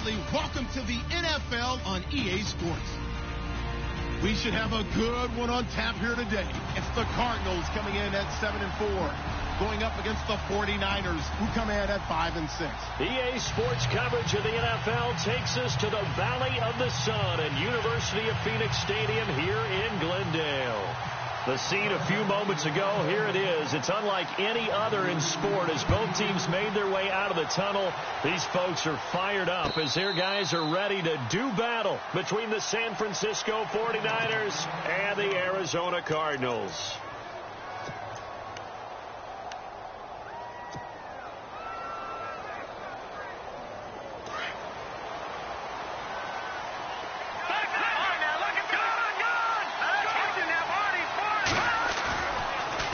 Bradley. Welcome to the NFL on EA Sports. We should have a good one on tap here today. It's the Cardinals coming in at 7-4, going up against the 49ers, who come in at 5-6. EA Sports coverage of the NFL takes us to the Valley of the Sun at University of Phoenix Stadium here in Glendale. The scene a few moments ago, here it is. It's unlike any other in sport as both teams made their way out of the tunnel. These folks are fired up as their guys are ready to do battle between the San Francisco 49ers and the Arizona Cardinals.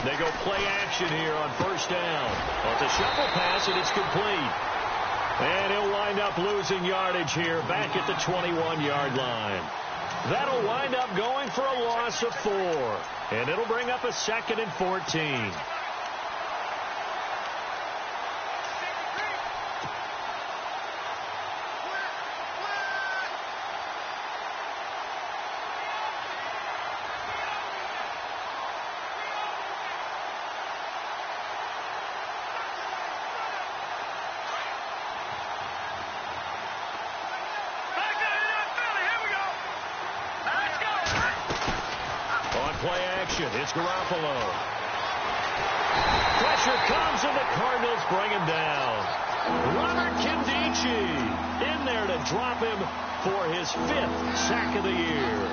They go play action here on first down. It's a shuffle pass, and it's complete. And he'll wind up losing yardage here back at the 21-yard line. That'll wind up going for a loss of 4. And it'll bring up a 2nd and 14. Play action. It's Garoppolo. Pressure comes, and the Cardinals bring him down. Robert Kimdichie in there to drop him for his 5th sack of the year.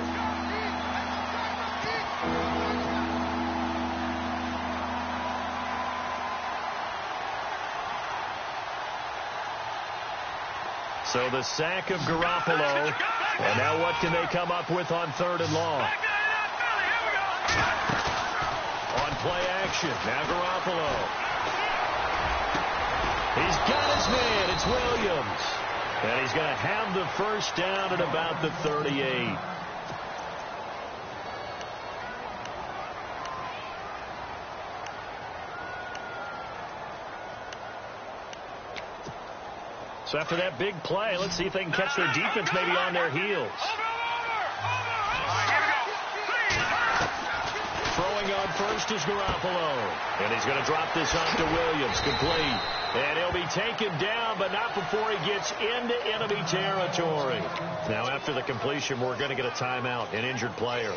So the sack of Garoppolo. And now what can they come up with on 3rd and long? On play action, now Garoppolo. He's got his man, it's Williams. And he's going to have the first down at about the 38. So after that big play, let's see if they can catch their defense maybe on their heels. Throwing on first is Garoppolo. And he's going to drop this off to Williams. Complete. And he'll be taken down, but not before he gets into enemy territory. Now, after the completion, we're going to get a timeout, an injured player.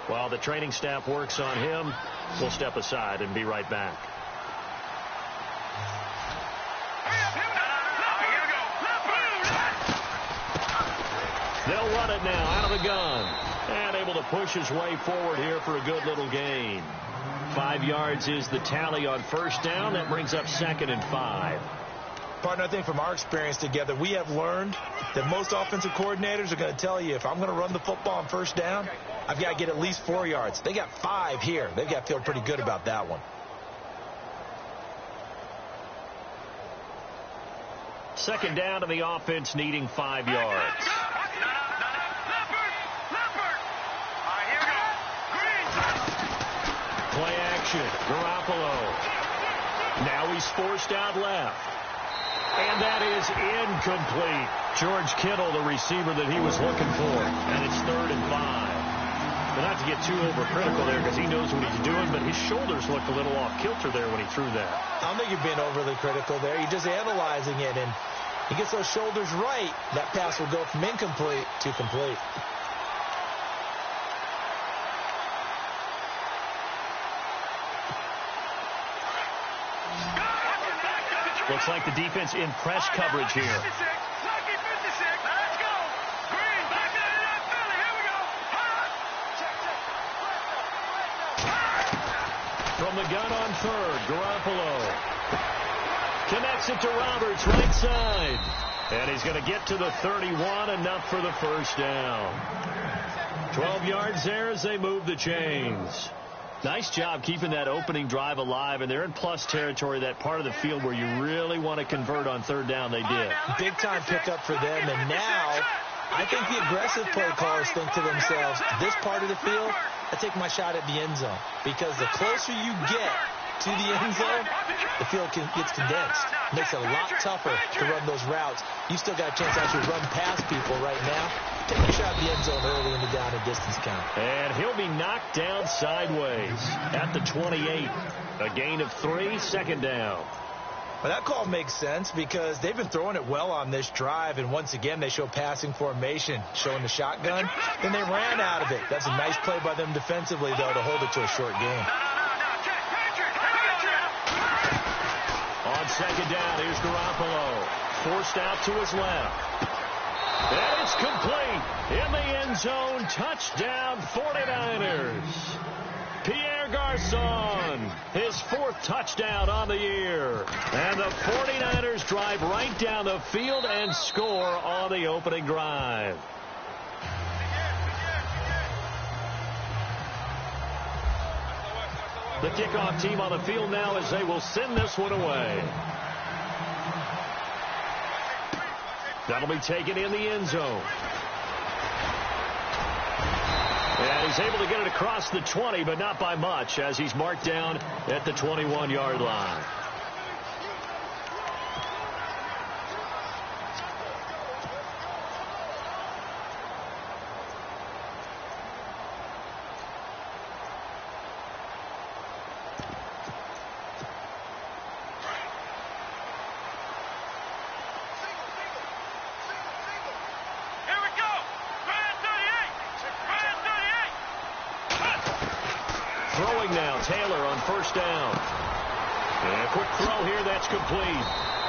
While the training staff works on him, we'll step aside and be right back. They'll run it now out of the gun. And able to push his way forward here for a good little gain. 5 yards is the tally on first down. That brings up 2nd and 5. Partner, I think from our experience together, we have learned that most offensive coordinators are going to tell you, if I'm going to run the football on first down, I've got to get at least 4 yards. They got 5 here. They've got to feel pretty good about that one. Second down to the offense needing 5 yards. Play action. Garoppolo. Now he's forced out left. And that is incomplete. George Kittle, the receiver that he was looking for. And it's 3rd and 5. But not to get too overcritical there because he knows what he's doing, but his shoulders looked a little off kilter there when he threw that. I don't think you're being overly critical there. You're just analyzing it, and he gets those shoulders right. That pass will go from incomplete to complete. Looks like the defense in press coverage here. From the gun on 3rd, Garoppolo connects it to Roberts, right side. And he's going to get to the 31, enough for the first down. 12 yards there as they move the chains. Nice job keeping that opening drive alive, and they're in plus territory, that part of the field where you really want to convert on 3rd down. They did. Big time pickup for them, and now I think the aggressive play callers think to themselves, this part of the field, I take my shot at the end zone, because the closer you get to the end zone, the field gets condensed. It makes it a lot tougher to run those routes. You still got a chance to actually run past people right now. Take a shot at the end zone early in the down and distance count. And he'll be knocked down sideways at the 28. A gain of 3, second down. Well, that call makes sense because they've been throwing it well on this drive, and once again they show passing formation, showing the shotgun. Then they ran out of it. That's a nice play by them defensively, though, to hold it to a short game. On second down, here's Garoppolo. Forced out to his left. And it's complete. In the end zone, touchdown 49ers. Pierre Garçon, his 4th touchdown on the year. And the 49ers drive right down the field and score on the opening drive. The kickoff team on the field now as they will send this one away. That'll be taken in the end zone. And he's able to get it across the 20, but not by much, as he's marked down at the 21-yard line. Throwing now, Taylor on first down. And a quick throw here, that's complete.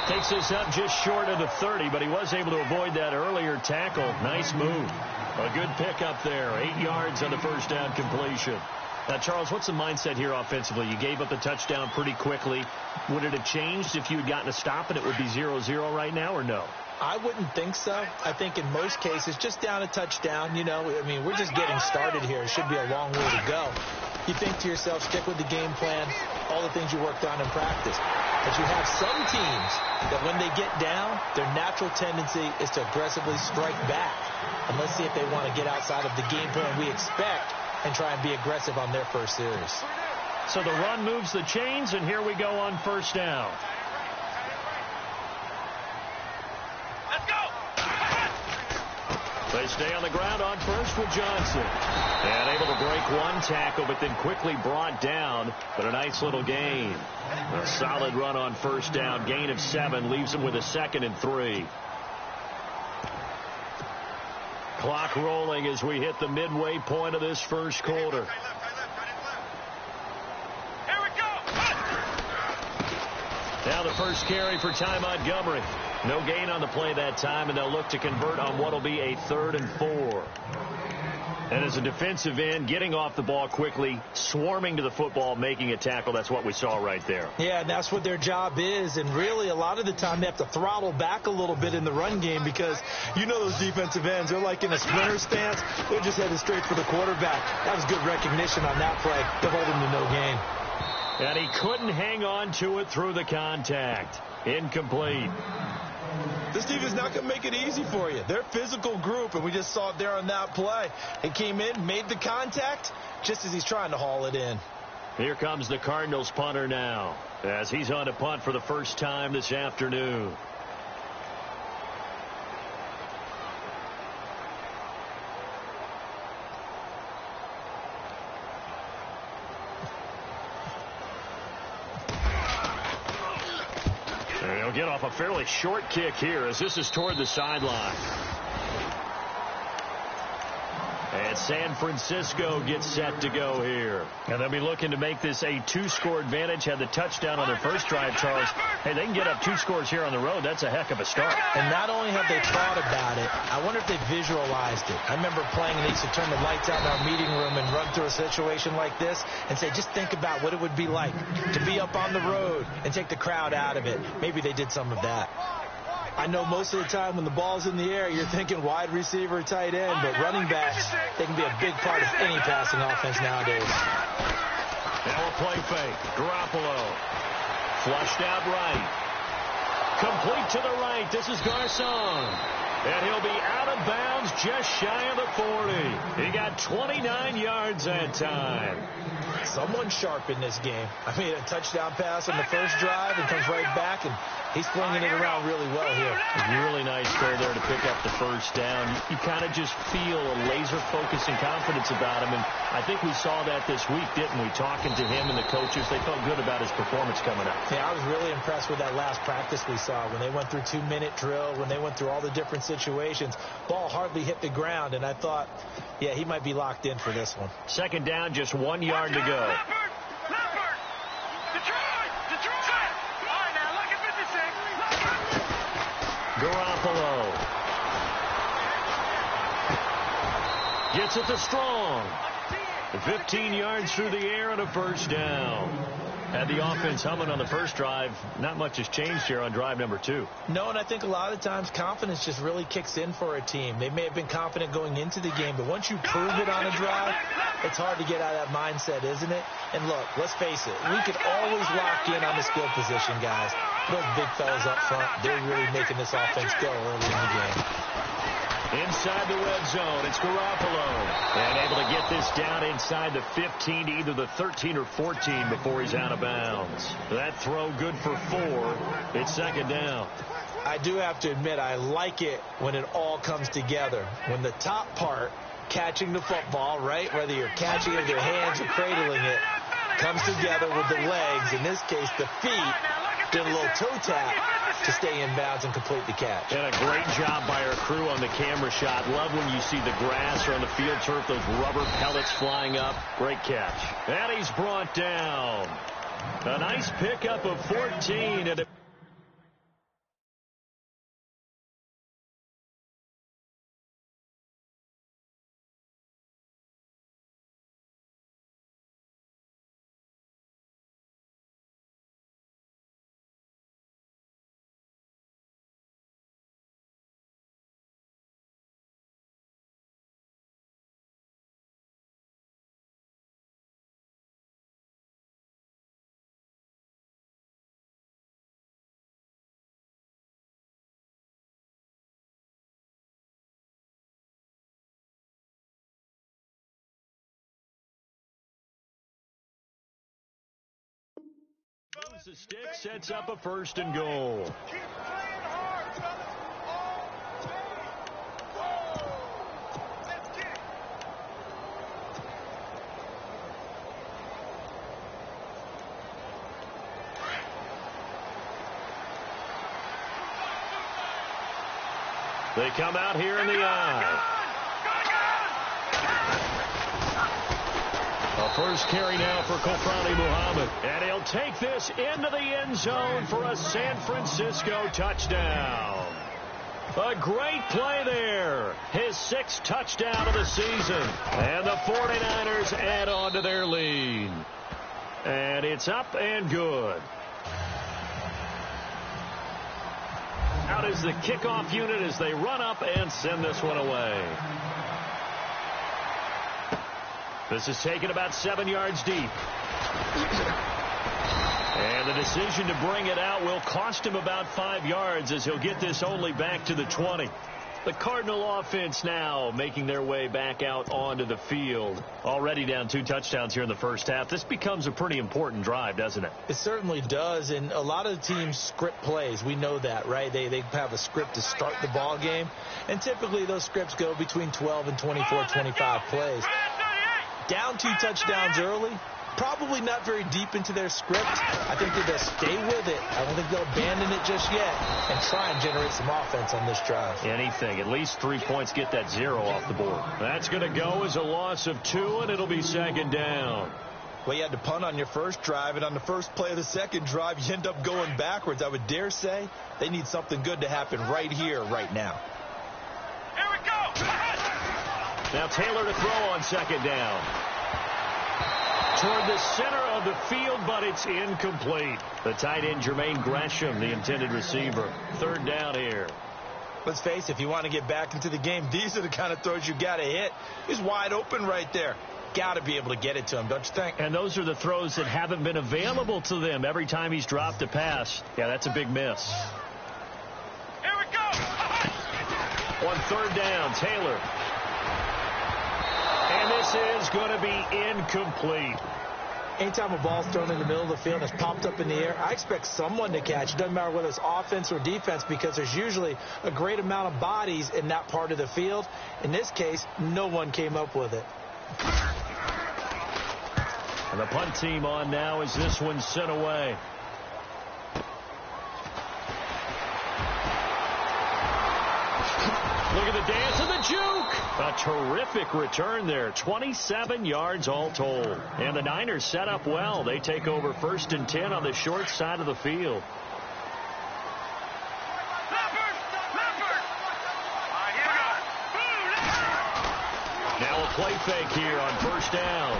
Takes us up just short of the 30, but he was able to avoid that earlier tackle. Nice move. A good pickup there. 8 yards on the first down completion. Now, Charles, what's the mindset here offensively? You gave up the touchdown pretty quickly. Would it have changed if you had gotten a stop and it would be 0-0 right now, or no? I wouldn't think so. I think in most cases, just down a touchdown, you know, I mean, we're just getting started here. It should be a long way to go. You think to yourself, stick with the game plan, all the things you worked on in practice. But you have some teams that when they get down, their natural tendency is to aggressively strike back. And let's see if they want to get outside of the game plan we expect and try and be aggressive on their first series. So the run moves the chains, and here we go on first down. They stay on the ground on first with Johnson. And able to break one tackle, but then quickly brought down. But a nice little gain. A solid run on first down. Gain of 7 leaves him with a 2nd and 3. Clock rolling as we hit the midway point of this first quarter. Now the first carry for Ty Montgomery. No gain on the play that time, and they'll look to convert on what will be a 3rd and 4. And as a defensive end, getting off the ball quickly, swarming to the football, making a tackle, that's what we saw right there. Yeah, and that's what their job is. And really, a lot of the time, they have to throttle back a little bit in the run game because you know those defensive ends, they're like in a sprinter stance. They're just headed straight for the quarterback. That was good recognition on that play to hold him to no gain. And he couldn't hang on to it through the contact. Incomplete. This team is not going to make it easy for you. They're a physical group, and we just saw it there on that play. He came in, made the contact, just as he's trying to haul it in. Here comes the Cardinals punter now, as he's on to punt for the first time this afternoon. They'll get off a fairly short kick here as this is toward the sideline. And San Francisco gets set to go here. And they'll be looking to make this a 2-score advantage. Had the touchdown on their first drive, Charles. Hey, they can get up 2 scores here on the road. That's a heck of a start. And not only have they thought about it, I wonder if they visualized it. I remember playing and they used to turn the lights out in our meeting room and run through a situation like this and say, just think about what it would be like to be up on the road and take the crowd out of it. Maybe they did some of that. I know most of the time when the ball's in the air, you're thinking wide receiver, tight end, but running backs, they can be a big part of any passing offense nowadays. Now a play fake. Garoppolo. Flushed out right. Complete to the right. This is Garçon. And he'll be out of bounds just shy of the 40. He got 29 yards that time. Someone sharp in this game. I mean, a touchdown pass on the first drive and comes right back, and he's flinging it around really well here. Really nice throw there to pick up the first down. You kind of just feel a laser focus and confidence about him, and I think we saw that this week, didn't we? Talking to him and the coaches, they felt good about his performance coming up. Yeah, I was really impressed with that last practice we saw when they went through 2-minute drill, when they went through all the different situations. Ball hardly hit the ground, and I thought, yeah, he might be locked in for this one. Second down, just 1 yard to go. Garoppolo gets it to Strong. 15 yards through the air and a first down. Had the offense humming on the first drive. Not much has changed here on drive number 2. No, and I think a lot of times confidence just really kicks in for a team. They may have been confident going into the game, but once you prove it on a drive, it's hard to get out of that mindset, isn't it? And look, let's face it, we could always lock in on the skill position, guys. Those big fellas up front, they're really making this offense go early in the game. Inside the red zone, it's Garoppolo. And able to get this down inside the 15 to either the 13 or 14 before he's out of bounds. That throw good for 4. It's second down. I do have to admit, I like it when it all comes together. When the top part, catching the football, right, whether you're catching it with your hands or cradling it, comes together with the legs, in this case the feet, did a little toe tap to stay in bounds and complete the catch. And a great job by our crew on the camera shot. Love when you see the grass or on the field turf, those rubber pellets flying up. Great catch. And he's brought down. A nice pickup of 14. And moves the stick, sets up a first and goal. They come out here in the eye. A first carry now for Kofrani Muhammad. And he'll take this into the end zone for a San Francisco touchdown. A great play there. His 6th touchdown of the season. And the 49ers add on to their lead. And it's up and good. Out is the kickoff unit as they run up and send this one away. This is taken about 7 yards deep. And the decision to bring it out will cost him about 5 yards as he'll get this only back to the 20. The Cardinal offense now making their way back out onto the field. Already down 2 touchdowns here in the first half. This becomes a pretty important drive, doesn't it? It certainly does, and a lot of teams script plays. We know that, right? They have a script to start the ball game, and typically those scripts go between 12 and 24, 25 plays. Down 2 touchdowns early, probably not very deep into their script. I think that they'll stay with it. I don't think they'll abandon it just yet and try and generate some offense on this drive. Anything. At least 3 points, get that 0 off the board. That's going to go as a loss of 2, and it'll be second down. Well, you had to punt on your first drive, and on the first play of the second drive, you end up going backwards. I would dare say they need something good to happen right here, right now. Here we go! Now Taylor to throw on second down. Toward the center of the field, but it's incomplete. The tight end, Jermaine Gresham, the intended receiver. Third down here. Let's face it, if you want to get back into the game, these are the kind of throws you got to hit. He's wide open right there. Got to be able to get it to him, don't you think? And those are the throws that haven't been available to them every time he's dropped a pass. Yeah, that's a big miss. Here we go! third down. Taylor. And this is going to be incomplete. Anytime a ball's thrown in the middle of the field and it's popped up in the air, I expect someone to catch. It doesn't matter whether it's offense or defense, because there's usually a great amount of bodies in that part of the field. In this case, no one came up with it. And the punt team on now as this one's sent away. Look at the dance of the juke. A terrific return there. 27 yards all told. And the Niners set up well. They take over 1st and 10 on the short side of the field. Now a play fake here on 1st down.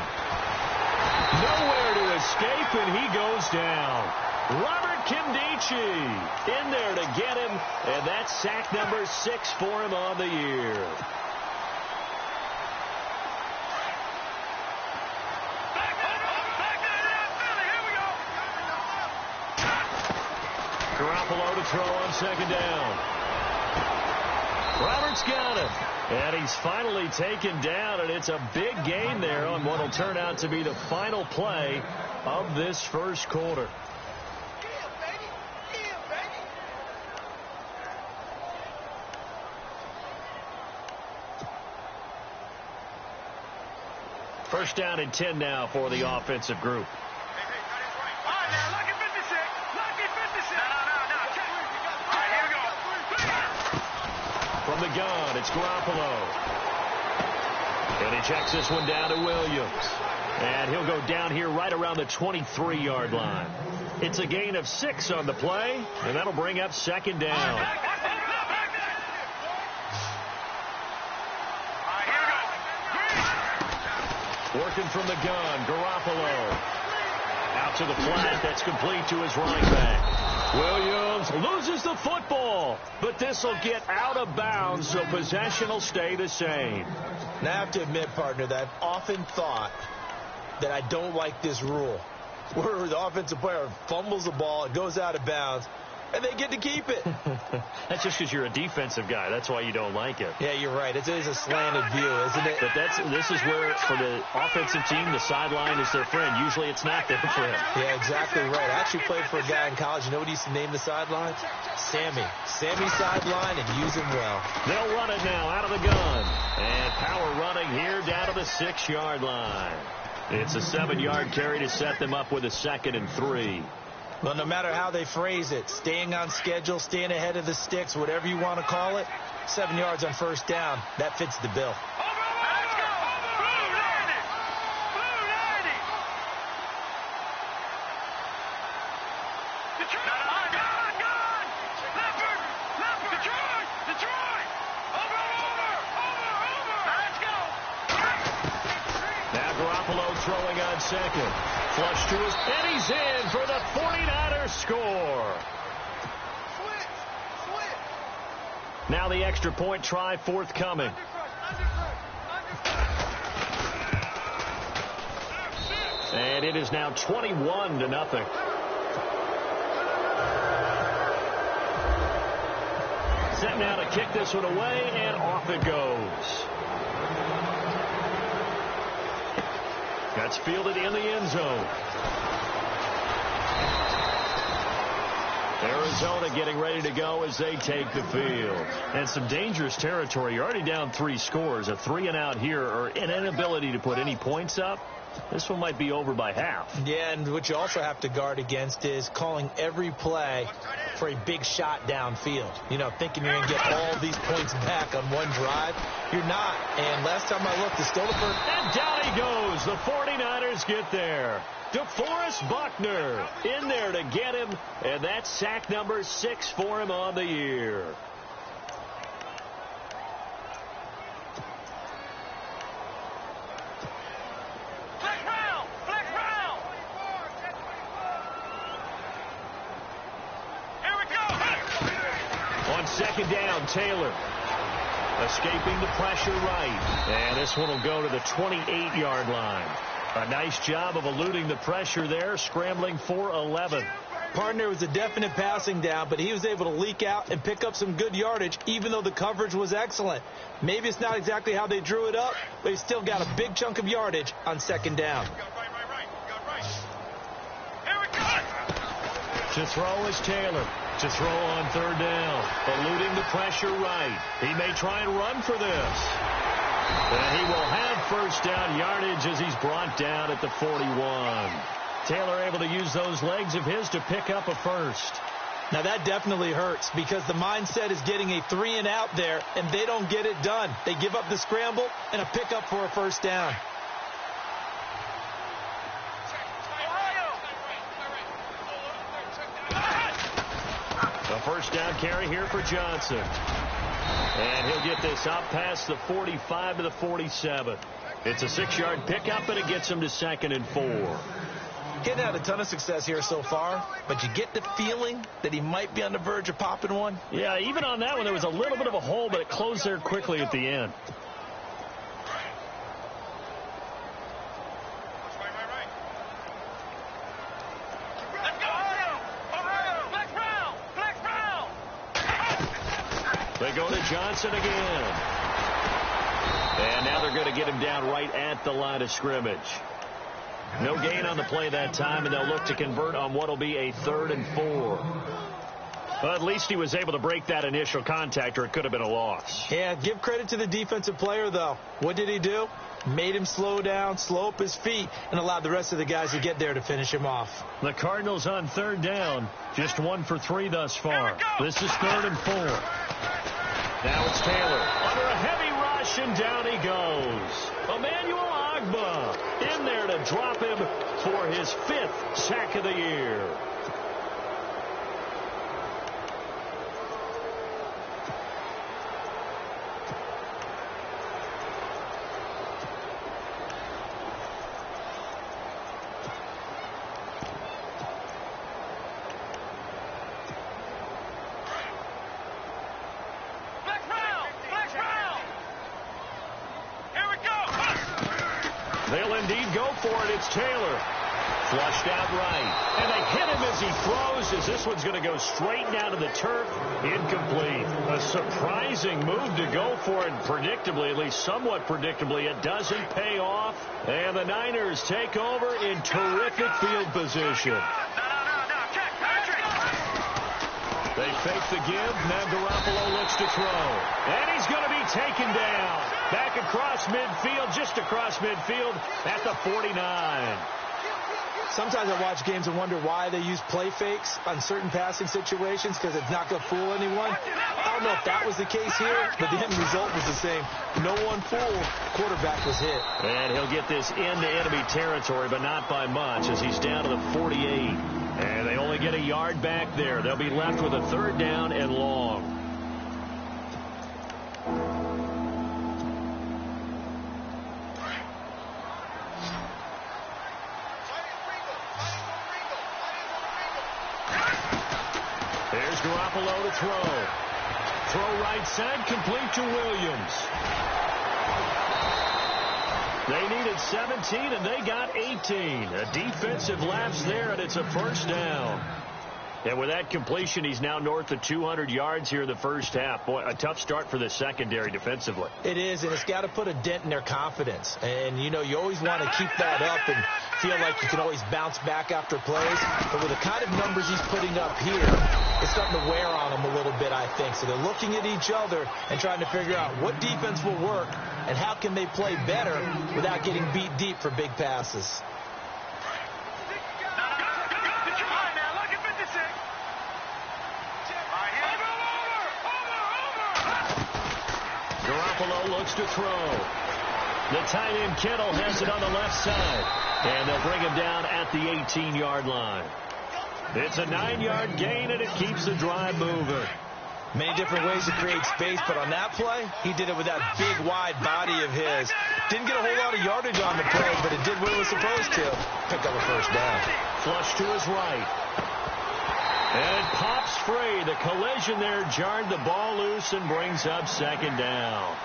Nowhere to escape, and he goes down. Robert Kimdichie in there to get him, and that's sack number 6 for him on the year. Garoppolo to throw on 2nd down. Roberts got him. And he's finally taken down, and it's a big gain there on what will turn out to be the final play of this first quarter. First down and 10 now for the offensive group. From the gun, it's Garoppolo. And he checks this one down to Williams. And he'll go down here right around the 23-yard line. It's a gain of 6 on the play, and that'll bring up 2nd down. Working from the gun, Garoppolo. Out to the flat, that's complete to his running back. Williams loses the football, but this will get out of bounds, so possession will stay the same. Now, I have to admit, partner, that I've often thought that I don't like this rule, where the offensive player fumbles the ball, it goes out of bounds, and they get to keep it. That's just because you're a defensive guy. That's why you don't like it. Yeah, you're right. It is a slanted view, isn't it? But this is where, for the offensive team, the sideline is their friend. Usually it's not their friend. Yeah, exactly right. I actually played for a guy in college. You know what he used to name the sideline? Sammy. Sammy sideline, and use him well. They'll run it now out of the gun. And power running here down to the 6-yard line. It's a 7-yard carry to set them up with a 2nd and 3. Well, no matter how they phrase it, staying on schedule, staying ahead of the sticks, whatever you want to call it, 7 yards on 1st down, that fits the bill. Now Garoppolo throwing on 2nd. Flush to his, and he's in for the 49ers score. Now the extra point try forthcoming. And it is now 21-0. Set now to kick this one away, and off it goes. That's fielded in the end zone. Arizona getting ready to go as they take the field. And some dangerous territory. You're already down 3 scores. A 3-and-out here, or an inability to put any points up. This one might be over by half. Yeah, and what you also have to guard against is calling every play for a big shot downfield. You know, thinking you're going to get all these points back on one drive. You're not. And last time I looked, it's still the first. And down he goes. The 49ers get there. DeForest Buckner in there to get him. And that's sack number 6 for him on the year. On 2nd down, Taylor escaping the pressure right. And this one will go to the 28-yard line. A nice job of eluding the pressure there, scrambling for 11. Partner was a definite passing down, but he was able to leak out and pick up some good yardage, even though the coverage was excellent. Maybe it's not exactly how they drew it up, but he still got a big chunk of yardage on second down. To throw is Taylor. To throw on third down. Eluding the pressure right. He may try and run for this. And he will have first down yardage as he's brought down at the 41. Taylor able to use those legs of his to pick up a first. Now that definitely hurts because the mindset is getting a 3 and out there, and they don't get it done. They give up the scramble and a pickup for a first down. A first down carry here for Johnson. And he'll get this out past the 45 to the 47. It's a 6-yard pickup, and it gets him to 2nd and 4. He hasn't had a ton of success here so far, but you get the feeling that he might be on the verge of popping one. Yeah, even on that one, there was a little bit of a hole, but it closed there quickly at the end. They go to Johnson again. And now they're going to get him down right at the line of scrimmage. No gain on the play that time, and they'll look to convert on what will be a 3rd and 4. Well, at least he was able to break that initial contact, or it could have been a loss. Yeah, give credit to the defensive player, though. What did he do? Made him slow down, slow up his feet, and allowed the rest of the guys to get there to finish him off. The Cardinals on 3rd down, just 1 for 3 thus far. This is 3rd and 4. Now it's Taylor under a heavy rush, and down he goes. Emmanuel Agba in there to drop him for his 5th sack of the year. They'll indeed go for it. It's Taylor. Flushed out right. And they hit him as he throws, as this one's going to go straight down to the turf. Incomplete. A surprising move to go for it. Predictably, at least somewhat predictably, it doesn't pay off. And the Niners take over in terrific field position. They fake the give. Now Garoppolo looks to throw. And he's going to be taken down. Back across midfield, just across midfield at the 49. Sometimes I watch games and wonder why they use play fakes on certain passing situations, because it's not going to fool anyone. I don't know if that was the case here, but the end result was the same. No one fooled. Quarterback was hit. And he'll get this into enemy territory, but not by much, as he's down to the 48. And they only get a yard back there. They'll be left with a 3rd down and long. There's Garoppolo to throw. Throw right side, complete to Williams. They needed 17, and they got 18. A defensive lapse there, and it's a first down. And with that completion, he's now north of 200 yards here in the first half. Boy, a tough start for the secondary defensively. It is, and it's got to put a dent in their confidence. And, you know, you always want to keep that up and feel like you can always bounce back after plays. But with the kind of numbers he's putting up here, it's starting to wear on them a little bit, I think. So they're looking at each other and trying to figure out what defense will work and how can they play better without getting beat deep for big passes. Garoppolo looks to throw. The tight end Kittle has it on the left side. And they'll bring him down at the 18-yard line. It's a 9-yard gain, and it keeps the drive moving. Many different ways to create space, but on that play, he did it with that big, wide body of his. Didn't get a whole lot of yardage on the play, but it did what it was supposed to. Pick up a first down. Flush to his right. And it pops free. The collision there jarred the ball loose and brings up 2nd down.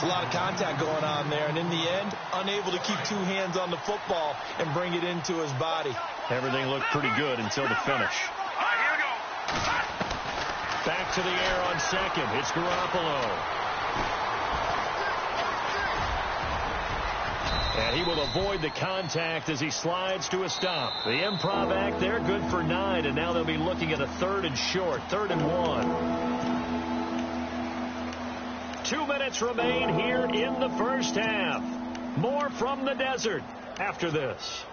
It's a lot of contact going on there, and in the end, unable to keep two hands on the football and bring it into his body. Everything looked pretty good until the finish. All right, here we go. Back to the air on second. It's Garoppolo. And he will avoid the contact as he slides to a stop. The improv act, they're good for 9, and now they'll be looking at a 3rd and short, 3rd and 1. 2 minutes remain here in the first half. More from the desert after this.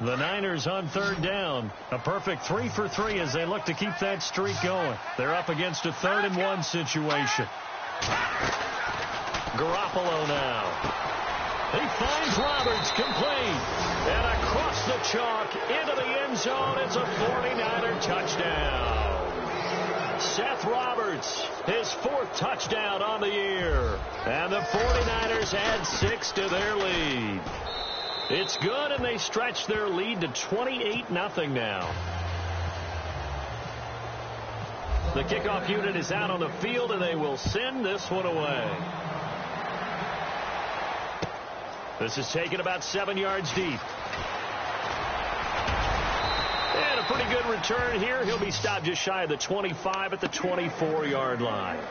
The Niners on 3rd down. A perfect 3 for 3 as they look to keep that streak going. They're up against a 3rd and 1 situation. Garoppolo now. He finds Roberts complete. And across the chalk into the end zone. It's a 49er touchdown. Seth Roberts, his 4th touchdown on the year. And the 49ers add 6 to their lead. It's good, and they stretch their lead to 28-0 now. The kickoff unit is out on the field, and they will send this one away. This is taken about 7 yards deep. And a pretty good return here. He'll be stopped just shy of the 25 at the 24-yard line.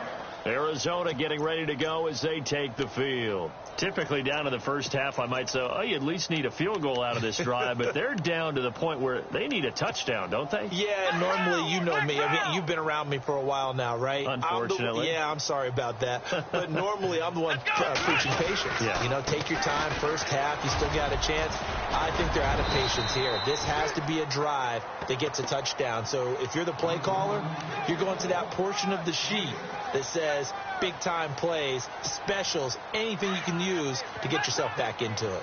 Arizona getting ready to go as they take the field. Typically down to the first half, I might say, oh, you at least need a field goal out of this drive, but they're down to the point where they need a touchdown, don't they? Yeah, normally, you know me. I mean, you've been around me for a while now, right? Unfortunately. I'm sorry about that. But normally, I'm the one preaching patience. Yeah. You know, take your time, first half, you still got a chance. I think they're out of patience here. This has to be a drive that gets a touchdown. So if you're the play caller, you're going to that portion of the sheet that says big-time plays, specials, anything you can use to get yourself back into it.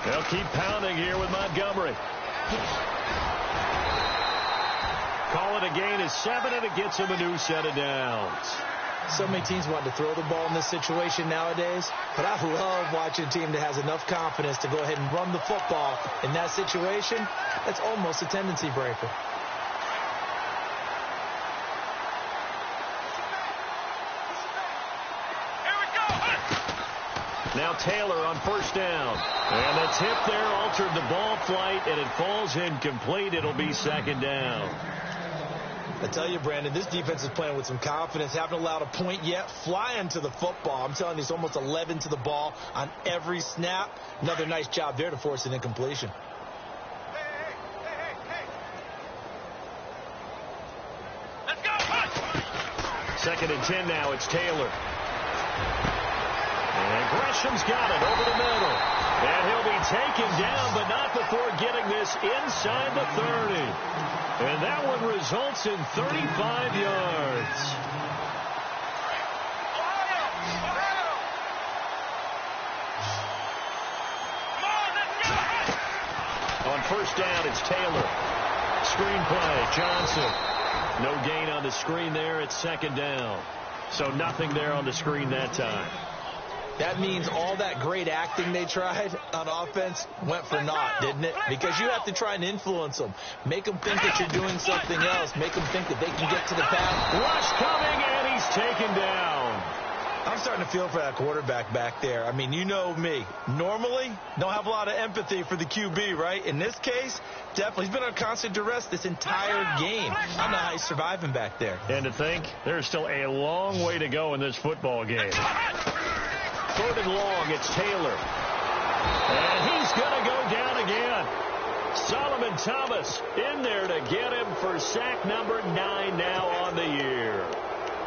They'll keep pounding here with Montgomery. Call it a gain of 7, and it gets him a new set of downs. So many teams want to throw the ball in this situation nowadays, but I love watching a team that has enough confidence to go ahead and run the football in that situation. That's almost a tendency breaker. Now Taylor on first down. And the tip there altered the ball flight, and it falls incomplete. It'll be 2nd down. I tell you, Brandon, this defense is playing with some confidence. Haven't allowed a point yet. Flying to the football. I'm telling you, it's almost 11 to the ball on every snap. Another nice job there to force an incompletion. Let's go. 2nd and 10 now. It's Taylor. And Gresham's got it over the middle. And he'll be taken down, but not before getting this inside the 30. And that one results in 35 yards. On first down, it's Taylor. Screen play, Johnson. No gain on the screen there. It's 2nd down. So nothing there on the screen that time. That means all that great acting they tried on offense went for naught, didn't it? Because you have to try and influence them. Make them think that you're doing something else. Make them think that they can get to the pass. Rush coming, and he's taken down. I'm starting to feel for that quarterback back there. I mean, you know me. Normally, don't have a lot of empathy for the QB, right? In this case, definitely. He's been on constant duress this entire game. I don't know how he's surviving back there. And to think, there's still a long way to go in this football game. 3rd and long, it's Taylor. And he's going to go down again. Solomon Thomas in there to get him for sack number 9 now on the year.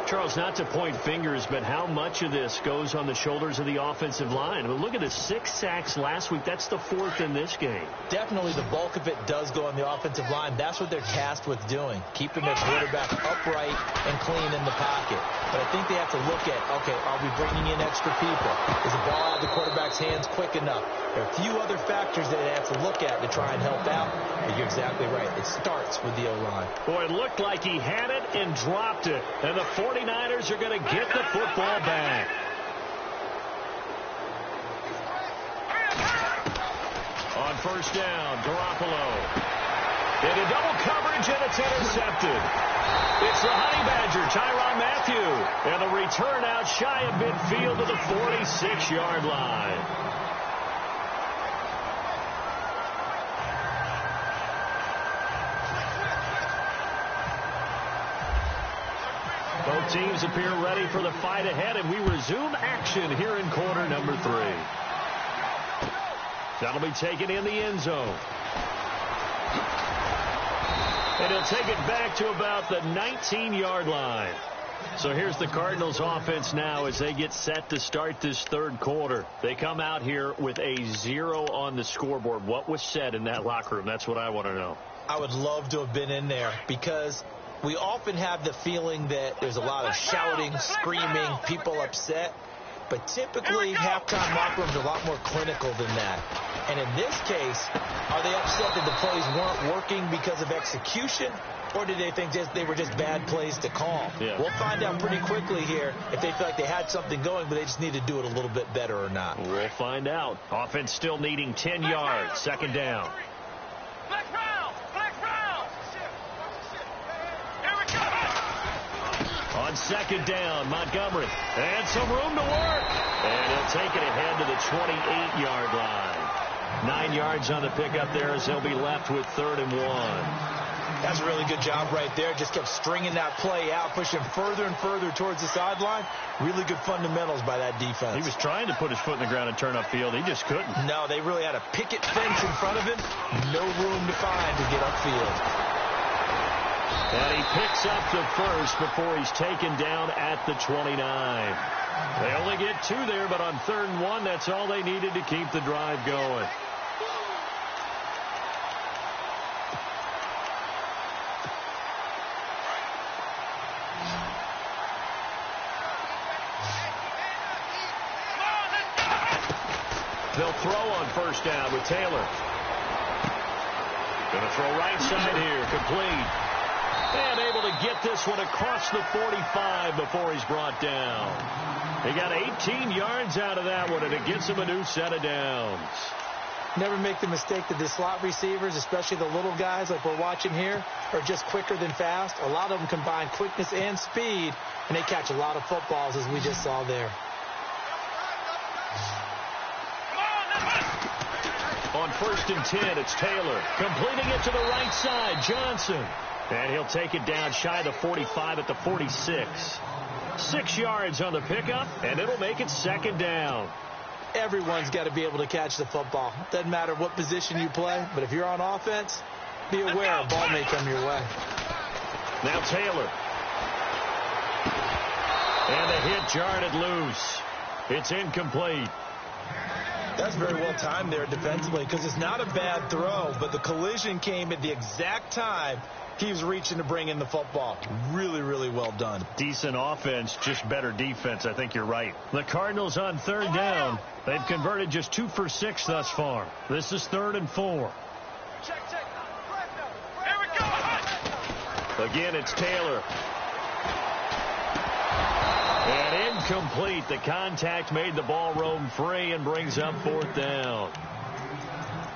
Charles, not to point fingers, but how much of this goes on the shoulders of the offensive line? I mean, look at the 6 sacks last week. That's the 4th in this game. Definitely the bulk of it does go on the offensive line. That's what they're tasked with doing, keeping their quarterback upright and clean in the pocket. But I think they have to look at, okay, are we bringing in extra people? Is the ball out of the quarterback's hands quick enough? There are a few other factors that they have to look at to try and help out. But you're exactly right. It starts with the O-line. Boy, it looked like he had it and dropped it. And the 49ers are going to get the football back. On first down, Garoppolo. Into double coverage, and it's intercepted. It's the Honey Badger, Tyrann Mathieu. And the return out shy of midfield to the 46-yard line. Both teams appear ready for the fight ahead, and we resume action here in quarter number 3. That'll be taken in the end zone. And he'll take it back to about the 19-yard line. So here's the Cardinals offense now as they get set to start this third quarter. They come out here with a 0 on the scoreboard. What was said in that locker room? That's what I want to know. I would love to have been in there because we often have the feeling that there's a lot of shouting, screaming, people upset. But typically, halftime locker rooms are a lot more clinical than that. And in this case, are they upset that the plays weren't working because of execution? Or did they think they were just bad plays to call? Yeah. We'll find out pretty quickly here if they feel like they had something going, but they just need to do it a little bit better or not. We'll find out. Offense still needing 10 yards. Second down. Black round! Black round! Here we go! On second down, Montgomery. And some room to work. And he'll take it ahead to the 28-yard line. 9 yards on the pickup there as they'll be left with 3rd and 1. That's a really good job right there. Just kept stringing that play out, pushing further and further towards the sideline. Really good fundamentals by that defense. He was trying to put his foot in the ground and turn upfield. He just couldn't. No, they really had a picket fence in front of him. No room to find to get upfield. And he picks up the first before he's taken down at the 29. They only get 2 there, but on 3rd and 1, that's all they needed to keep the drive going. They'll throw on first down with Taylor. Going to throw right side here, complete. And able to get this one across the 45 before he's brought down. He got 18 yards out of that one, and it gets him a new set of downs. Never make the mistake that the slot receivers, especially the little guys like we're watching here, are just quicker than fast. A lot of them combine quickness and speed, and they catch a lot of footballs, as we just saw there. On 1st and 10, it's Taylor. Completing it to the right side, Johnson. And he'll take it down shy of the 45 at the 46. 6 yards on the pickup, and it'll make it 2nd down. Everyone's got to be able to catch the football. Doesn't matter what position you play, but if you're on offense, be aware a ball may come your way. Now Taylor. And the hit jarred it loose. It's incomplete. That's very well timed there defensively because it's not a bad throw, but the collision came at the exact time he was reaching to bring in the football. Really, really well done. Decent offense, just better defense. I think you're right. The Cardinals on 3rd down. They've converted just 2 for 6 thus far. This is 3rd and 4. Check. Here we go! Again, it's Taylor. And incomplete. The contact made the ball roam free and brings up 4th down.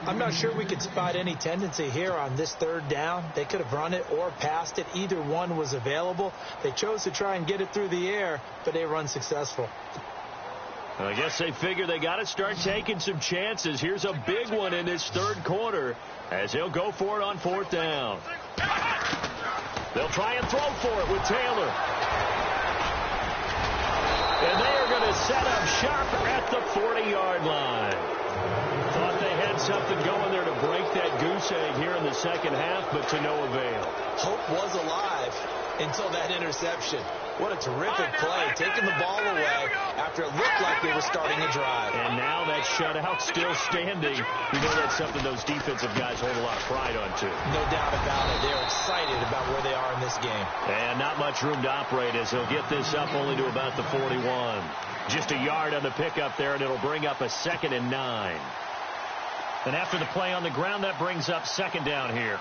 I'm not sure we could spot any tendency here on this 3rd down. They could have run it or passed it. Either one was available. They chose to try and get it through the air, but they were unsuccessful. I guess they figure they got to start taking some chances. Here's a big one in this 3rd quarter as they'll go for it on 4th down. They'll try and throw for it with Taylor. And they are going to set up shop at the 40-yard line. Thought they had something going there to break that goose egg here in the second half, but to no avail. Hope was alive until that interception. What a terrific play, taking the ball away after it looked like they were starting a drive. And now that shutout still standing. You know that's something those defensive guys hold a lot of pride on, too. No doubt about it. They're excited about where they are in this game. And not much room to operate as they'll get this up only to about the 41. Just a yard on the pickup there, and it'll bring up a 2nd and 9. And after the play on the ground, that brings up 2nd down here.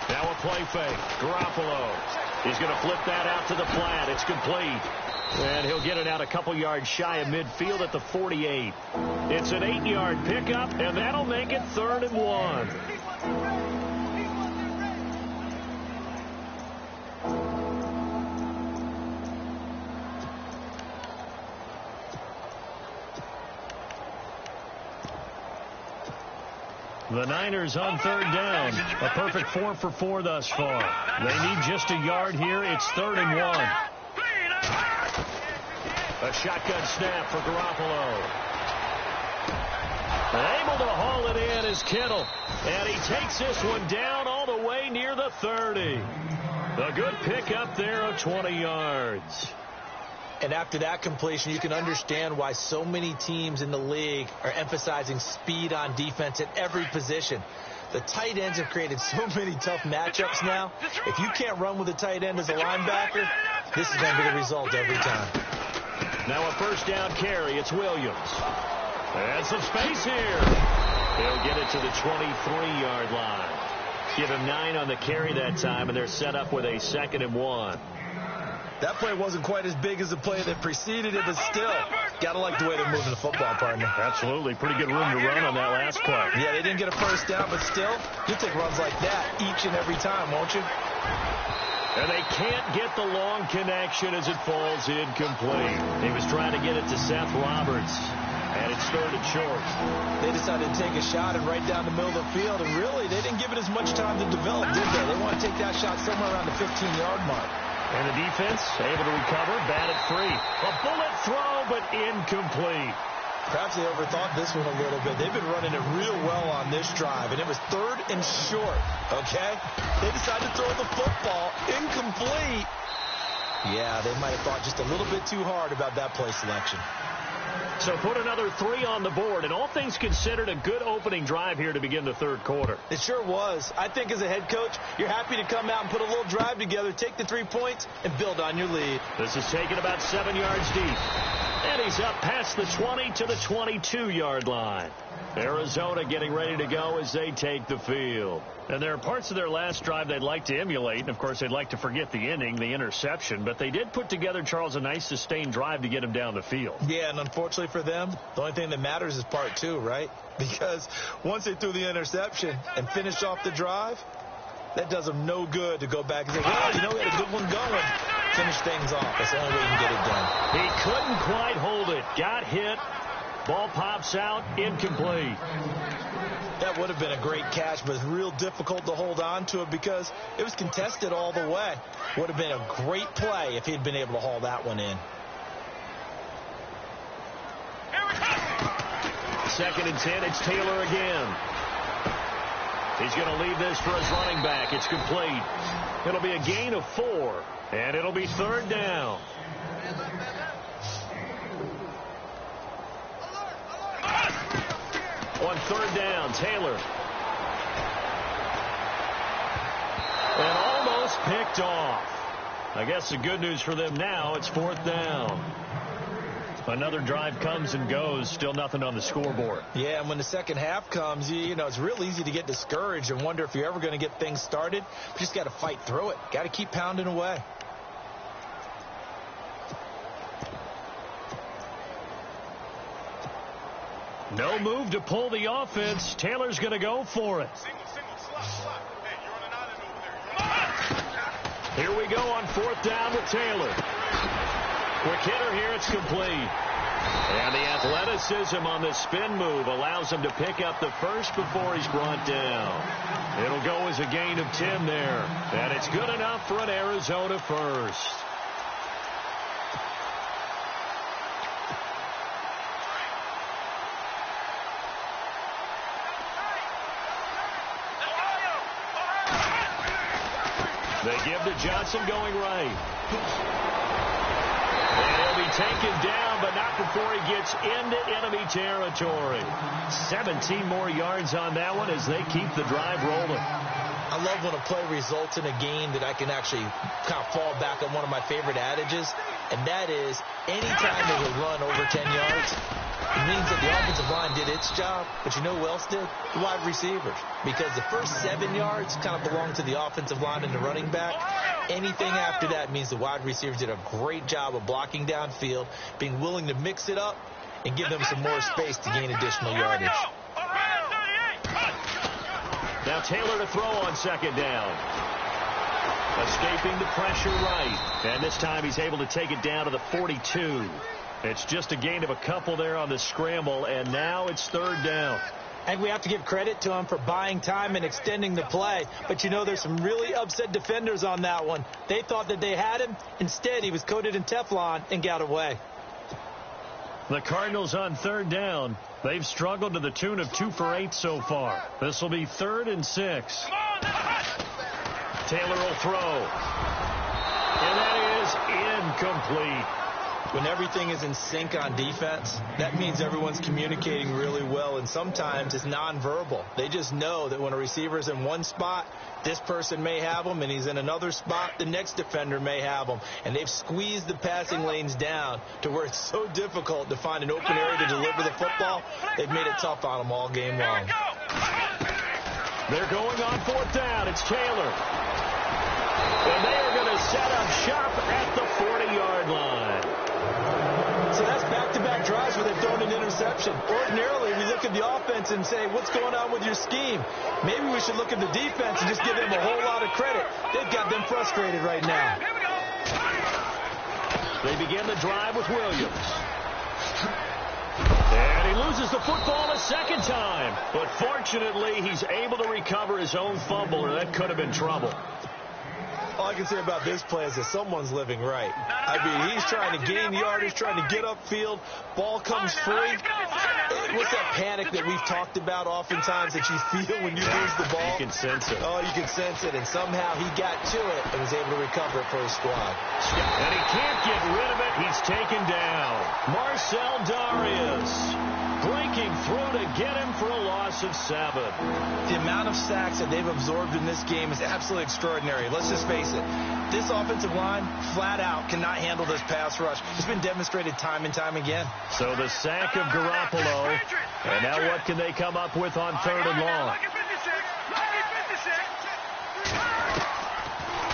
Now a play fake. Garoppolo. He's going to flip that out to the flat. It's complete. And he'll get it out a couple yards shy of midfield at the 48. It's an 8-yard pickup, and that'll make it 3rd and 1. The Niners on 3rd down. A perfect 4 for 4 thus far. They need just a yard here. It's 3rd and 1. A shotgun snap for Garoppolo. Able to haul it in is Kittle. And he takes this one down all the way near the 30. A good pickup there of 20 yards. And after that completion, you can understand why so many teams in the league are emphasizing speed on defense at every position. The tight ends have created so many tough matchups now. If you can't run with a tight end as a linebacker, this is going to be the result every time. Now a first down carry. It's Williams. And some space here. He'll get it to the 23-yard line. Give him 9 on the carry that time, and they're set up with a 2nd and 1. That play wasn't quite as big as the play that preceded it, but still, got to like the way they're moving the football, partner. Absolutely. Pretty good room to run on that last play. Yeah, they didn't get a first down, but still, you'll take runs like that each and every time, won't you? And they can't get the long connection as it falls incomplete. He was trying to get it to Seth Roberts, and it's 3rd and short. They decided to take a shot and right down the middle of the field, and really, they didn't give it as much time to develop, did they? They want to take that shot somewhere around the 15-yard mark. And the defense able to recover, batted free. A bullet throw, but incomplete. Perhaps they overthought this one a little bit. They've been running it real well on this drive, and it was 3rd and short, okay? They decided to throw the football incomplete. Yeah, they might have thought just a little bit too hard about that play selection. So put another 3 on the board, and all things considered, a good opening drive here to begin the 3rd quarter. It sure was. I think as a head coach, you're happy to come out and put a little drive together, take the 3 points, and build on your lead. This is taken about 7 yards deep. And he's up past the 20 to the 22-yard line. Arizona getting ready to go as they take the field. And there are parts of their last drive they'd like to emulate. And, of course, they'd like to forget the inning, the interception. But they did put together, Charles, a nice sustained drive to get him down the field. Yeah, and unfortunately for them, the only thing that matters is part 2, right? Because once they threw the interception and finished off the drive, that does them no good to go back and say, well, you know, we had a good one going. Finish things off. That's the only way you can get it done. He couldn't quite hold it. Got hit. Ball pops out. Incomplete. That would have been a great catch, but it's real difficult to hold on to it because it was contested all the way. Would have been a great play if he'd been able to haul that one in. 2nd and 10. It's Taylor again. He's going to leave this for his running back. It's complete. It'll be a gain of 4, and it'll be 3rd down. On 3rd down, Taylor. And almost picked off. I guess the good news for them now, it's 4th down. Another drive comes and goes, still nothing on the scoreboard. Yeah, and when the second half comes, you know, it's real easy to get discouraged and wonder if you're ever going to get things started. You just got to fight through it. Got to keep pounding away. No move to pull the offense. Taylor's going to go for it. Here we go on 4th down with Taylor. Quick hitter here. It's complete. And the athleticism on the spin move allows him to pick up the first before he's brought down. It'll go as a gain of 10 there. And it's good enough for an Arizona first. They give to Johnson going right. And he'll be taken down, but not before he gets into enemy territory. 17 more yards on that one as they keep the drive rolling. I love when a play results in a game that I can actually kind of fall back on one of my favorite adages, and that is anytime there's a run over 10 yards, It means that the offensive line did its job, but you know who else did? The wide receivers. Because the first 7 yards kind of belong to the offensive line and the running back. Anything after that means the wide receivers did a great job of blocking downfield, being willing to mix it up, and give them some more space to gain additional yardage. Now Taylor to throw on second down. Escaping the pressure right. And this time he's able to take it down to the 42. It's just a gain of a couple there on the scramble, and now it's third down. And we have to give credit to him for buying time and extending the play. But, you know, there's some really upset defenders on that one. They thought that they had him. Instead, he was coated in Teflon and got away. The Cardinals on third down. They've struggled to the tune of 2 for 8 so far. This will be 3rd and 6. Taylor will throw. And that is incomplete. When everything is in sync on defense, that means everyone's communicating really well, and sometimes it's nonverbal. They just know that when a receiver's in one spot, this person may have him, and he's in another spot, the next defender may have him. And they've squeezed the passing lanes down to where it's so difficult to find an open area to deliver the football. They've made it tough on them all game long. They're going on 4th down. It's Taylor. And they are going to set up shop at the 40-yard line. So that's back-to-back drives where they've thrown an interception. Ordinarily, we look at the offense and say, what's going on with your scheme? Maybe we should look at the defense and just give them a whole lot of credit. They've got them frustrated right now. They begin the drive with Williams. And he loses the football a second time. But fortunately, he's able to recover his own fumble, or that could have been trouble. All I can say about this play is that someone's living right. I mean, he's trying to gain yardage, trying to get upfield. Ball comes free. What's that panic that we've talked about oftentimes that you feel when you lose the ball? You can sense it. Oh, you can sense it. And somehow he got to it and was able to recover it for his squad. And he can't get rid of it. He's taken down. Marcel Darius breaking through to get him for a loss of 7. The amount of sacks that they've absorbed in this game is absolutely extraordinary. Let's just face it. This offensive line, flat out, cannot handle this pass rush. It's been demonstrated time and time again. So the sack of Garoppolo. And now what can they come up with on 3rd and long?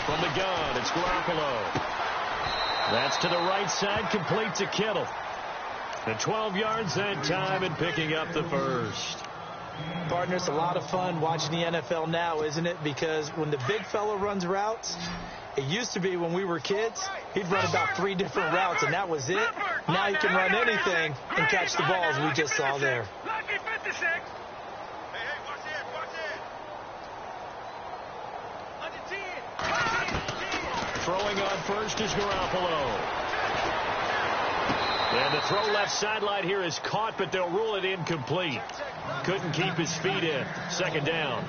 From the gun, it's Garoppolo. That's to the right side, complete to Kittle. The 12 yards that time and picking up the first. Partner, it's a lot of fun watching the NFL now, isn't it? Because when the big fella runs routes, it used to be when we were kids, he'd run about 3 different routes, and that was it. Now he can run anything and catch the balls we just saw there. Throwing on first is Garoppolo. And the throw left sideline here is caught, but they'll rule it incomplete. Couldn't keep his feet in. 2nd down.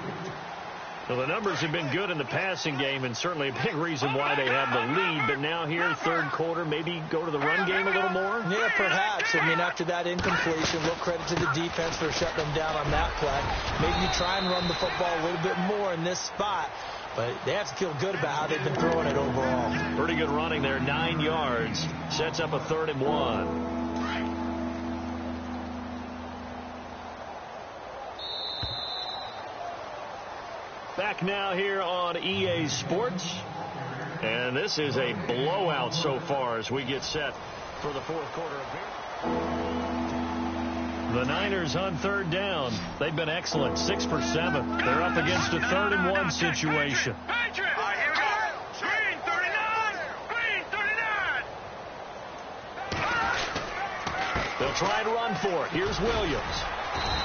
Well, the numbers have been good in the passing game, and certainly a big reason why they have the lead. But now here, 3rd quarter, maybe go to the run game a little more? Yeah, perhaps. I mean, after that incompletion, a little credit to the defense for shutting them down on that play. Maybe you try and run the football a little bit more in this spot. But they have to feel good about how they've been throwing it overall. Pretty good running there, 9 yards. Sets up a 3rd and 1. Back now here on EA Sports. And this is a blowout so far as we get set for the 4th quarter of here. The Niners on 3rd down. They've been excellent, 6 for 7. They're up against a 3rd and 1 situation. They'll try and run for it. Here's Williams.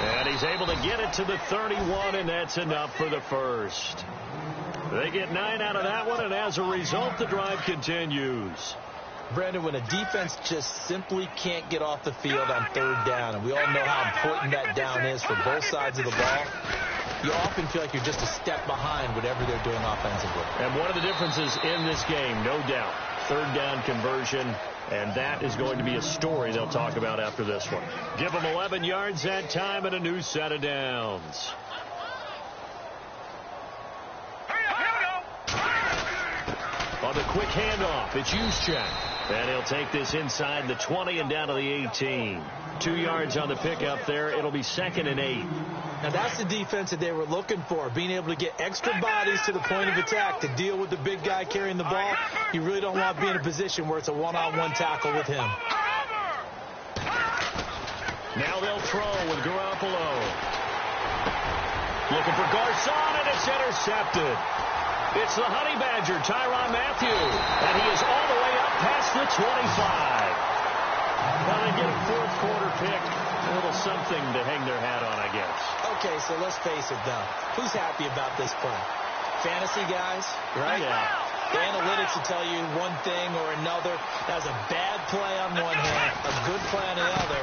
And he's able to get it to the 31, and that's enough for the first. They get 9 out of that one, and as a result, the drive continues. Brandon, when a defense just simply can't get off the field on 3rd down, and we all know how important that down is for both sides of the ball, you often feel like you're just a step behind whatever they're doing offensively. And one of the differences in this game, no doubt, 3rd down conversion, and that is going to be a story they'll talk about after this one. Give them 11 yards that time and a new set of downs. On the quick handoff, it's Juszczyk. And he'll take this inside the 20 and down to the 18. 2 yards on the pickup there. It'll be 2nd and 8. Now, that's the defense that they were looking for, being able to get extra bodies to the point of attack to deal with the big guy carrying the ball. You really don't want to be in a position where it's a one-on-one tackle with him. Now they'll throw with Garoppolo. Looking for Garcon, and it's intercepted. It's the Honey Badger, Tyrann Mathieu, and he is all the way up past the 25. Now they get a fourth quarter pick. A little something to hang their hat on, I guess. Okay, so let's face it, though. Who's happy about this play? Fantasy guys, right? Yeah. The analytics will tell you one thing or another. That was a bad play on one hand, a good play on the other,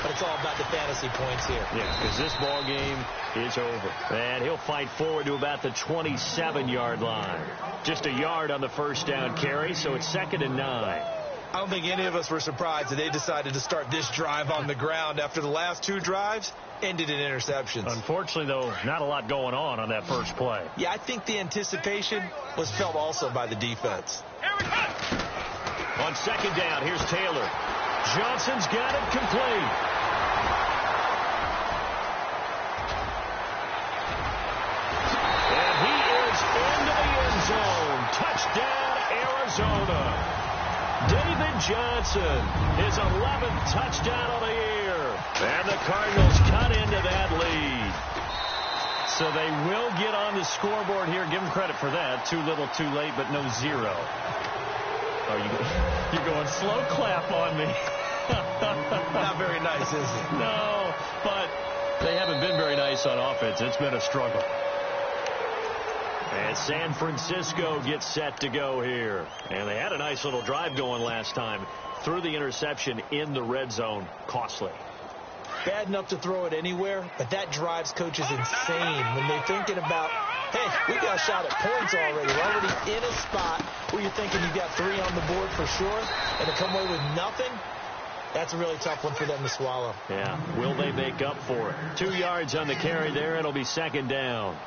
but it's all about the fantasy points here. Yeah, because this ball game is over. And he'll fight forward to about the 27-yard line. Just a yard on the first down carry, so it's 2nd and 9. I don't think any of us were surprised that they decided to start this drive on the ground after the last 2 drives ended in interceptions. Unfortunately, though, not a lot going on that first play. Yeah, I think the anticipation was felt also by the defense. On 2nd down, here's Taylor. Johnson's got it complete. And he is into the end zone. Touchdown, Arizona. David Johnson, his 11th touchdown of the year. And the Cardinals cut into that lead. So they will get on the scoreboard here. Give them credit for that. Too little, too late, but no 0. Oh, you're going slow clap on me. Not very nice, is it? No, but they haven't been very nice on offense. It's been a struggle. And San Francisco gets set to go here. And they had a nice little drive going last time. Threw the interception in the red zone. Costly. Bad enough to throw it anywhere, but that drives coaches insane when they're thinking about, hey, we got a shot at points already. We're already in a spot where you're thinking you got 3 on the board for sure, and to come away with nothing, that's a really tough one for them to swallow. Yeah. Will they make up for it? 2 yards on the carry there. It'll be 2nd down.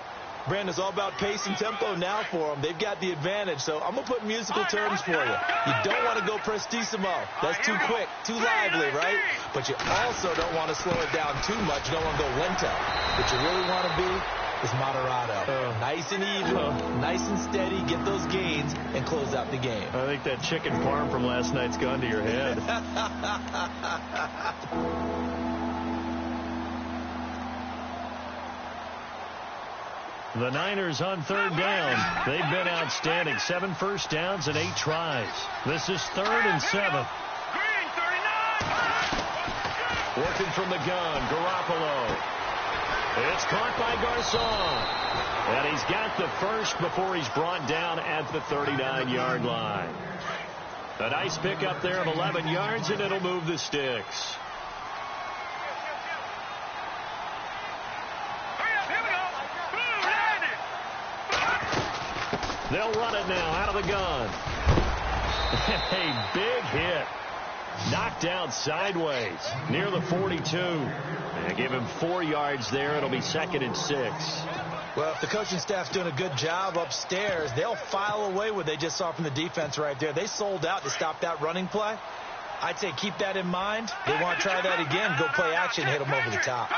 Brandon, it's all about pace and tempo now for them. They've got the advantage, so I'm going to put musical terms for you. You don't want to go prestissimo. That's too quick, too lively, right? But you also don't want to slow it down too much. You don't want to go lento. What you really want to be is moderato. Nice and even, nice and steady, get those gains, and close out the game. I think that chicken parm from last night's gone to your head. The Niners on 3rd down. They've been outstanding. 7 first downs and 8 tries. This is 3rd and 7. Working from the gun, Garoppolo. It's caught by Garcon. And he's got the first before he's brought down at the 39-yard line. A nice pickup there of 11 yards, and it'll move the sticks. They'll run it now out of the gun. A big hit. Knocked out sideways near the 42. And give him 4 yards there. It'll be 2nd and 6. Well, if the coaching staff's doing a good job upstairs, they'll file away what they just saw from the defense right there. They sold out to stop that running play. I'd say keep that in mind. They want to try that again. Go play action, hit them over the top.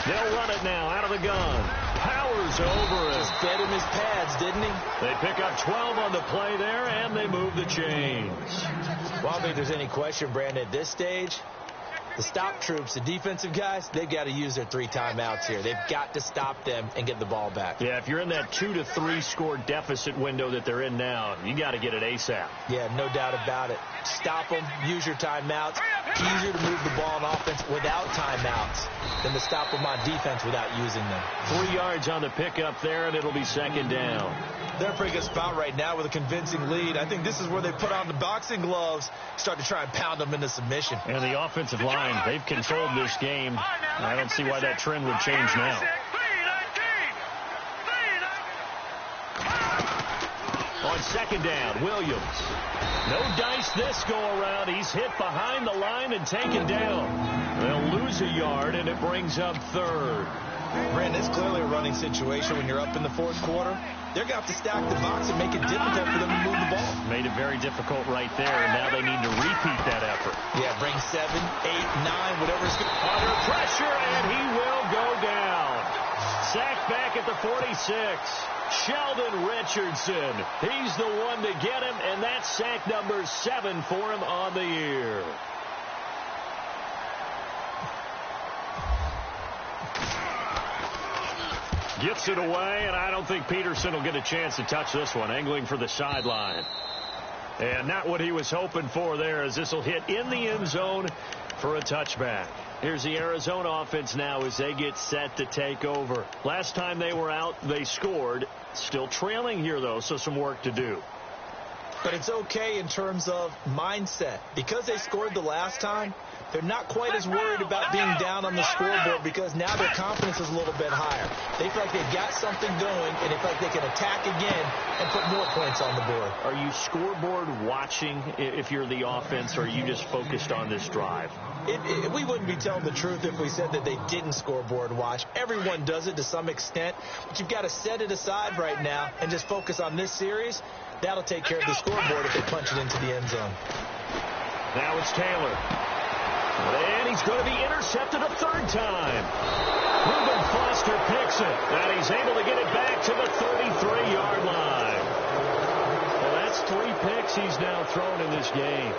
They'll run it now out of the gun. Powers over it. Just fed him his pads, didn't he? They pick up 12 on the play there, and they move the chains. Well, I don't think there's any question, Brandon, at this stage, the stop troops, the defensive guys, they've got to use their 3 timeouts here. They've got to stop them and get the ball back. Yeah, if you're in that 2 to 3 score deficit window that they're in now, you got to get it ASAP. Yeah, no doubt about it. Stop them, use your timeouts. Easier to move the ball on offense without timeouts than to stop them on defense without using them. 3 yards on the pickup there, and it'll be 2nd down. They're in a pretty good spot right now with a convincing lead. I think this is where they put on the boxing gloves, start to try and pound them into submission. And the offensive line, they've controlled this game. I don't see why that trend would change now. On 2nd down, Williams. No dice this go around. He's hit behind the line and taken down. They'll lose a yard, and it brings up 3rd. Brandon, it's clearly a running situation when you're up in the 4th quarter. they're going to have to stack the box and make it difficult for them to move the ball. Made it very difficult right there, and now they need to repeat that effort. Yeah, bring 7, 8, 9, whatever's good. Under pressure, and he will go down. Sacked back at the 46. Sheldon Richardson. He's the one to get him, and that's sack number 7 for him on the year. Gets it away, and I don't think Peterson will get a chance to touch this one. Angling for the sideline. And not what he was hoping for there, as this will hit in the end zone for a touchback. Here's the Arizona offense now as they get set to take over. Last time they were out, they scored. Still trailing here, though, so some work to do. But it's okay in terms of mindset. Because they scored the last time, they're not quite as worried about being down on the scoreboard because now their confidence is a little bit higher. They feel like they've got something going, and they feel like they can attack again and put more points on the board. Are you scoreboard watching if you're the offense, or are you just focused on this drive? We wouldn't be telling the truth if we said that they didn't scoreboard watch. Everyone does it to some extent, but you've got to set it aside right now and just focus on this series. That'll take care of the scoreboard if they punch it into the end zone. Now it's Taylor. And he's going to be intercepted a third time. Reuben Foster picks it, and he's able to get it back to the 33-yard line. Well, that's 3 picks he's now thrown in this game.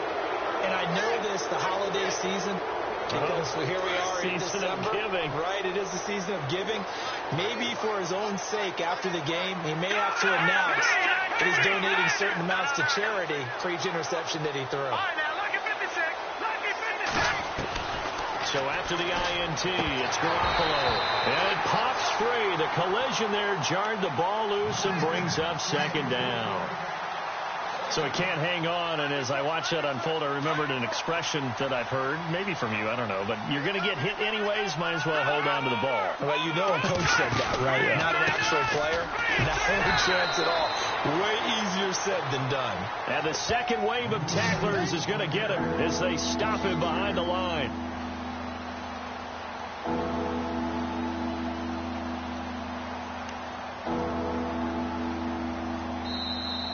And I know this, the holiday season, because here we are in Season December. of giving. Right, it is the season of giving. Maybe for his own sake after the game, he may have to announce that he's donating certain amounts to charity for each interception that he threw. All right, now, lucky 56. Lucky 56. So after the INT, it's Garoppolo. And it pops free. The collision there jarred the ball loose and brings up second down. So it can't hang on, and as I watch that unfold, I remembered an expression that I've heard, maybe from you, I don't know, but you're going to get hit anyways, might as well hold on to the ball. Well, you know a coach said that, right? Yeah. Not an actual player. Not any chance at all. Way easier said than done. And the second wave of tacklers is going to get him as they stop him behind the line.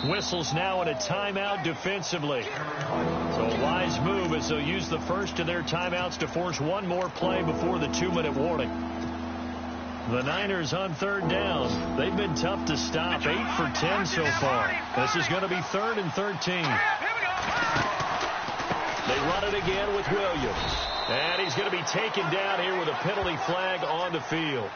Whistles now in a timeout defensively. So a wise move as they'll use the first of their timeouts to force one more play before the 2-minute warning. The Niners on third down. They've been tough to stop. 8 for 10 so far. This is going to be 3rd and 13. They run it again with Williams. And he's going to be taken down here with a penalty flag on the field.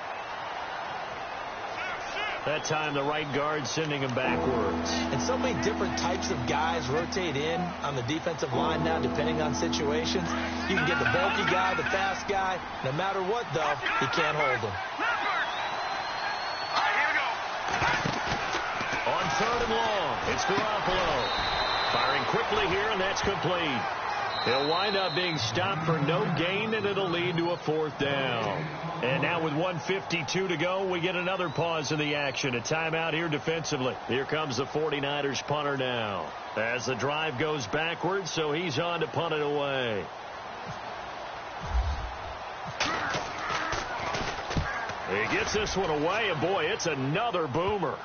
That time the right guard sending him backwards. And so many different types of guys rotate in on the defensive line now depending on situations. You can get the bulky guy, the fast guy. No matter what, though, he can't hold him. On 3rd and long, it's Garoppolo. Firing quickly here, and that's complete. He'll wind up being stopped for no gain, and it'll lead to a 4th down. And now with 1:52 to go, we get another pause in the action. A timeout here defensively. Here comes the 49ers punter now. As the drive goes backwards, so he's on to punt it away. He gets this one away, and boy, it's another boomer.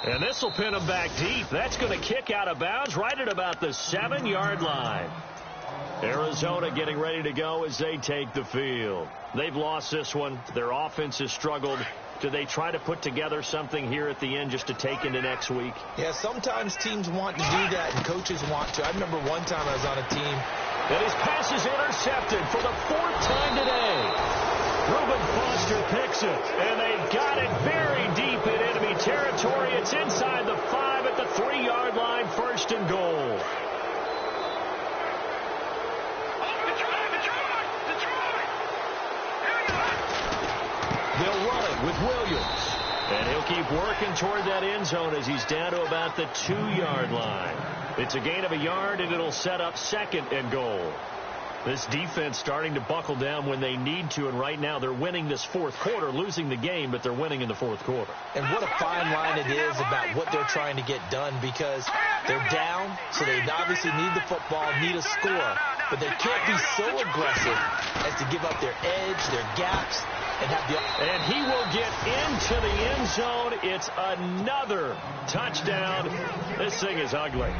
And this will pin him back deep. That's going to kick out of bounds right at about the 7-yard line. Arizona getting ready to go as they take the field. They've lost this one. Their offense has struggled. Do they try to put together something here at the end just to take into next week? Yeah, sometimes teams want to do that and coaches want to. I remember one time I was on a team. And his pass is intercepted for the 4th time today. Reuben Foster picks it, and they've got it very deep in enemy territory. It's inside the 5 at the 3-yard line, 1st and goal. They'll run it with Williams. And he'll keep working toward that end zone as he's down to about the 2-yard line. It's a gain of a yard, and it'll set up 2nd and goal. This defense starting to buckle down when they need to, and right now they're winning this 4th quarter, losing the game, but they're winning in the 4th quarter. And what a fine line it is about what they're trying to get done, because they're down, so they obviously need the football, need a score, but they can't be so aggressive as to give up their edge, their gaps. And he will get into the end zone. It's another touchdown. This thing is ugly.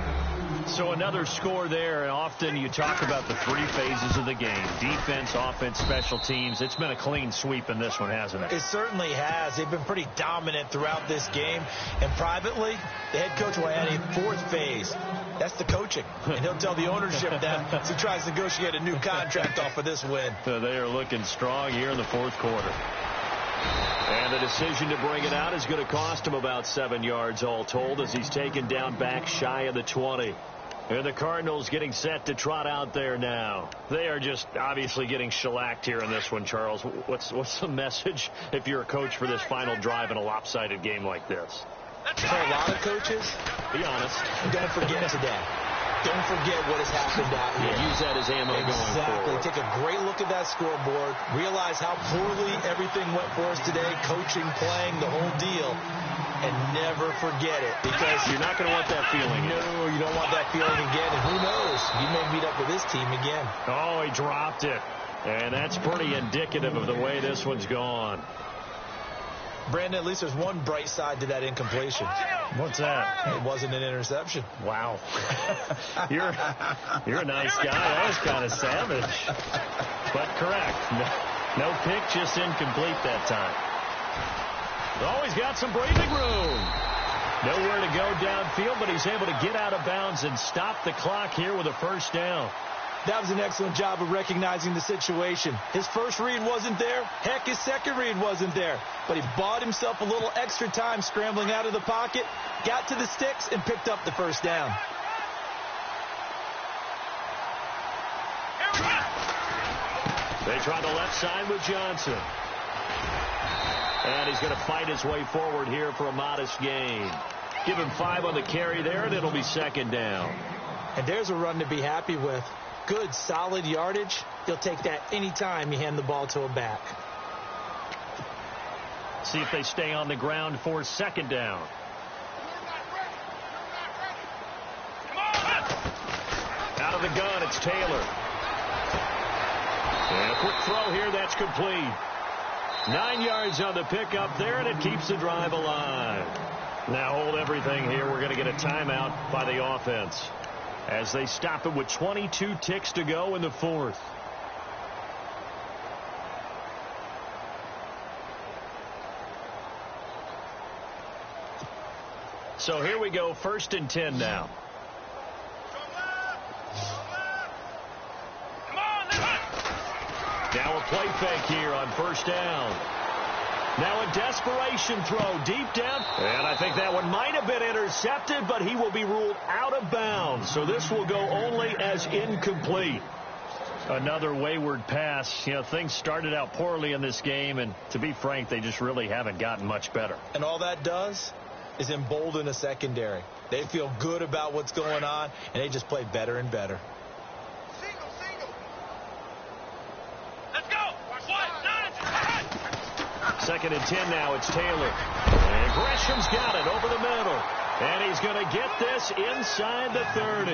So another score there, and often you talk about the three phases of the game: defense, offense, special teams. It's been a clean sweep in this one, hasn't it? It certainly has. They've been pretty dominant throughout this game. And privately, the head coach will add a fourth phase. That's the coaching. And he'll tell the ownership that as he tries to negotiate a new contract off of this win. So they are looking strong here in the fourth quarter. And the decision to bring it out is going to cost him about 7 yards all told, as he's taken down back shy of the 20. And the Cardinals getting set to trot out there now. They are just obviously getting shellacked here in this one, Charles. What's the message if you're a coach for this final drive in a lopsided game like this? For a lot of coaches, be honest, don't forget today. Don't forget what has happened out here. Yeah, use that as ammo going forward. Take a great look at that scoreboard. Realize how poorly everything went for us today. Coaching, playing, the whole deal. And never forget it, because you're not going to want that feeling. No, you don't want that feeling again. And who knows? You may meet up with this team again. Oh, he dropped it. And that's pretty indicative of the way this one's gone. Brandon, at least there's one bright side to that incompletion. What's that? It wasn't an interception. Wow. You're a nice guy. That was kind of savage. But correct. No pick, just incomplete that time. Oh, he's got some breathing room. Nowhere to go downfield, but he's able to get out of bounds and stop the clock here with a first down. That was an excellent job of recognizing the situation. His first read wasn't there. Heck, his second read wasn't there. But he bought himself a little extra time scrambling out of the pocket, got to the sticks, and picked up the first down. They try the left side with Johnson. And he's going to fight his way forward here for a modest gain. Give him 5 on the carry there, and it'll be second down. And there's a run to be happy with. Good, solid yardage. He'll take that any time you hand the ball to a back. See if they stay on the ground for second down. Out of the gun, it's Taylor. And a quick throw here, that's complete. 9 yards on the pickup there, and it keeps the drive alive. Now hold everything here. We're going to get a timeout by the offense as they stop it with 22 ticks to go in the fourth. So here we go, 1st and 10 now. Now a play fake here on first down. Now a desperation throw deep down. And I think that one might have been intercepted, but he will be ruled out of bounds. So this will go only as incomplete. Another wayward pass. You know, things started out poorly in this game, and to be frank, they just really haven't gotten much better. And all that does is embolden the secondary. They feel good about what's going on, and they just play better and better. Second and 10 now. It's Taylor. And Gresham's got it over the middle. And he's going to get this inside the 30.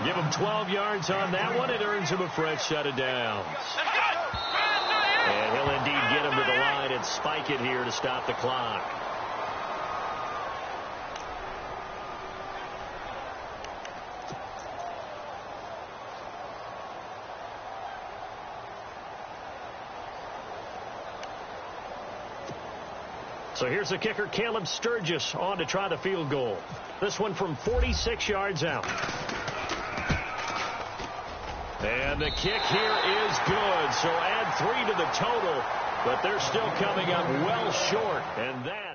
Give him 12 yards on that one. It earns him a fresh set of downs. And he'll indeed get him to the line and spike it here to stop the clock. So here's the kicker, Caleb Sturgis, on to try the field goal. This one from 46 yards out. And the kick here is good. So add 3 to the total, but they're still coming up well short. And that